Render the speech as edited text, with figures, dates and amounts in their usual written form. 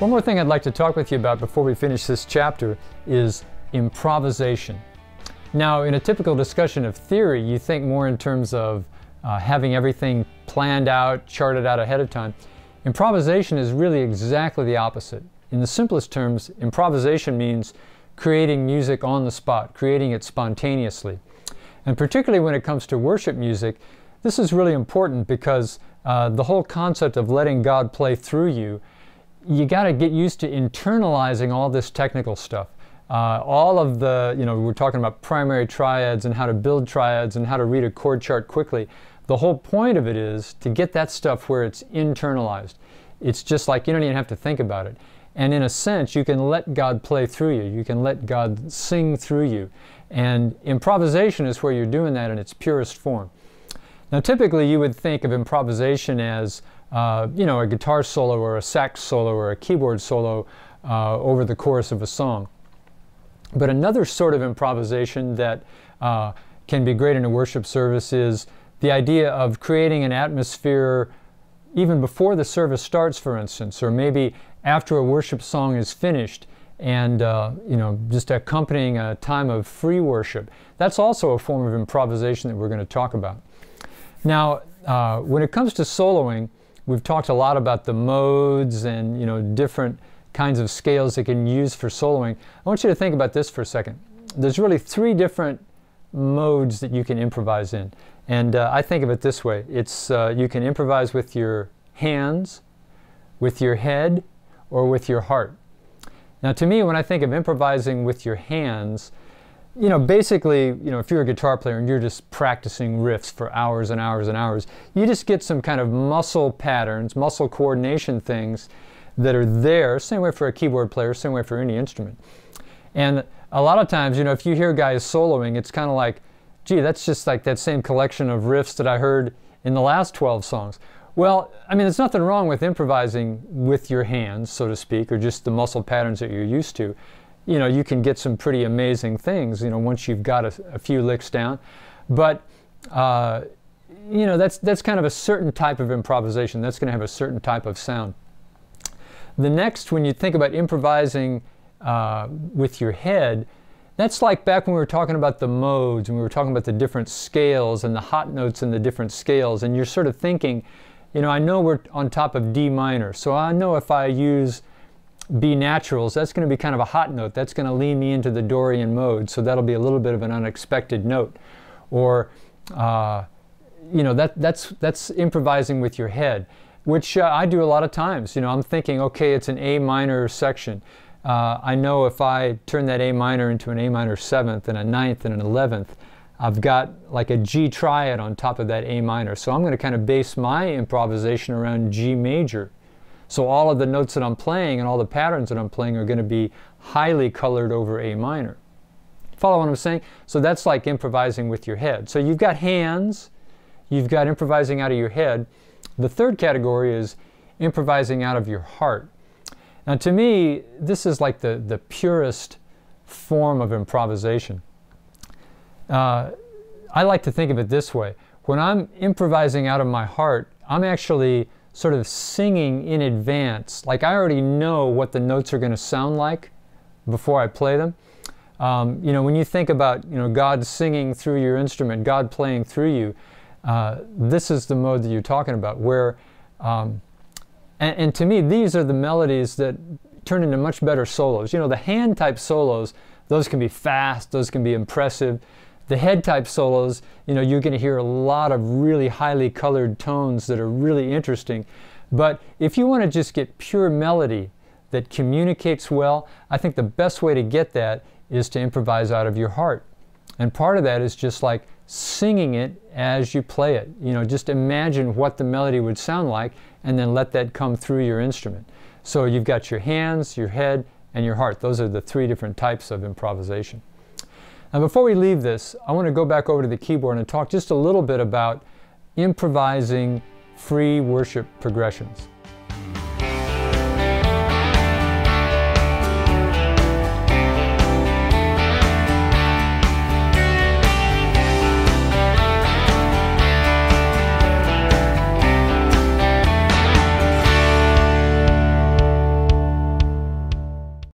One more thing I'd like to talk with you about before we finish this chapter is improvisation. Now, in a typical discussion of theory, you think more in terms of having everything planned out, charted out ahead of time. Improvisation is really exactly the opposite. In the simplest terms, improvisation means creating music on the spot, creating it spontaneously. And particularly when it comes to worship music, this is really important because the whole concept of letting God play through you, you got to get used to internalizing all this technical stuff. All of the, we're talking about primary triads and how to build triads and how to read a chord chart quickly. The whole point of it is to get that stuff where it's internalized. It's just like you don't even have to think about it. And in a sense, you can let God play through you. You can let God sing through you. And improvisation is where you're doing that in its purest form. Now, typically, you would think of improvisation as, a guitar solo or a sax solo or a keyboard solo over the chorus of a song. But another sort of improvisation that can be great in a worship service is the idea of creating an atmosphere even before the service starts, for instance, or maybe after a worship song is finished and, just accompanying a time of free worship. That's also a form of improvisation that we're going to talk about. Now, when it comes to soloing, we've talked a lot about the modes and, different kinds of scales that can use for soloing. I want you to think about this for a second. There's really 3 different modes that you can improvise in. And I think of it this way. It's you can improvise with your hands, with your head, or with your heart. Now, to me, when I think of improvising with your hands, basically, if you're a guitar player and you're just practicing riffs for hours and hours and hours, you just get some kind of muscle patterns, muscle coordination things that are there, same way for a keyboard player, same way for any instrument. And a lot of times, if you hear guys soloing, it's kind of like, gee, that's just like that same collection of riffs that I heard in the last 12 songs. Well, there's nothing wrong with improvising with your hands, so to speak, or just the muscle patterns that you're used to. You can get some pretty amazing things, once you've got a few licks down. But, that's kind of a certain type of improvisation. That's going to have a certain type of sound. The next, when you think about improvising with your head, that's like back when we were talking about the modes and we were talking about the different scales and the hot notes in the different scales, and you're sort of thinking, I know we're on top of D minor, so I know if I use B naturals, that's going to be kind of a hot note. That's going to lean me into the Dorian mode, so that'll be a little bit of an unexpected note. Or, that's improvising with your head, which I do a lot of times. I'm thinking, okay, it's an A minor section. I know if I turn that A minor into an A minor 7th and a 9th and an 11th, I've got like a G triad on top of that A minor. So I'm going to kind of base my improvisation around G major. So all of the notes that I'm playing and all the patterns that I'm playing are going to be highly colored over A minor. Follow what I'm saying? So that's like improvising with your head. So you've got hands, you've got improvising out of your head. The third category is improvising out of your heart. Now, to me, this is like the purest form of improvisation. I like to think of it this way. When I'm improvising out of my heart, I'm actually sort of singing in advance. Like I already know what the notes are going to sound like before I play them. When you think about, God singing through your instrument, God playing through you, this is the mode that you're talking about, where and to me, these are the melodies that turn into much better solos. The hand type solos, those can be fast, those can be impressive. The head type solos, you're going to hear a lot of really highly colored tones that are really interesting. But if you want to just get pure melody that communicates well, I think the best way to get that is to improvise out of your heart. And part of that is just like singing it as you play it. Just imagine what the melody would sound like and then let that come through your instrument. So you've got your hands, your head, and your heart. Those are the 3 different types of improvisation. Now, before we leave this, I want to go back over to the keyboard and talk just a little bit about improvising free worship progressions.